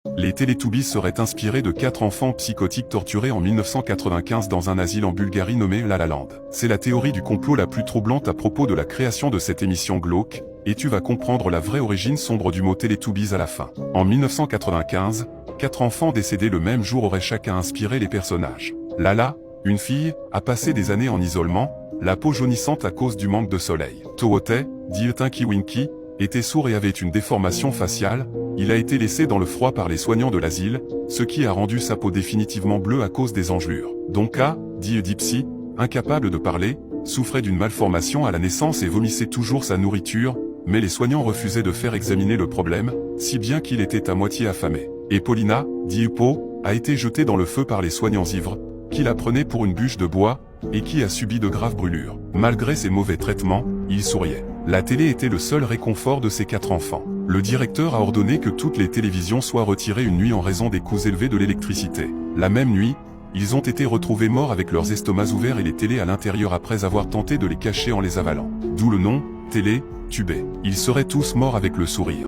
Les Télétoubbies seraient inspirés de 4 enfants psychotiques torturés en 1995 dans un asile en Bulgarie nommé La La Land. C'est la théorie du complot la plus troublante à propos de la création de cette émission glauque, et tu vas comprendre la vraie origine sombre du mot Télétoubbies à la fin. En 1995, 4 enfants décédés le même jour auraient chacun inspiré les personnages. Lala, une fille, a passé des années en isolement, la peau jaunissante à cause du manque de soleil. Toote, dit Tinky Winky, était sourd et avait une déformation faciale. Il a été laissé dans le froid par les soignants de l'asile, ce qui a rendu sa peau définitivement bleue à cause des engelures. Donka, dit Dipsy, incapable de parler, souffrait d'une malformation à la naissance et vomissait toujours sa nourriture, mais les soignants refusaient de faire examiner le problème, si bien qu'il était à moitié affamé. Et Paulina, dit Upo, a été jetée dans le feu par les soignants ivres, qui la prenaient pour une bûche de bois, et qui a subi de graves brûlures. Malgré ces mauvais traitements, il souriait. La télé était le seul réconfort de ces 4 enfants. Le directeur a ordonné que toutes les télévisions soient retirées une nuit en raison des coûts élevés de l'électricité. La même nuit, ils ont été retrouvés morts avec leurs estomacs ouverts et les télés à l'intérieur après avoir tenté de les cacher en les avalant. D'où le nom, Télé, Tubé. Ils seraient tous morts avec le sourire.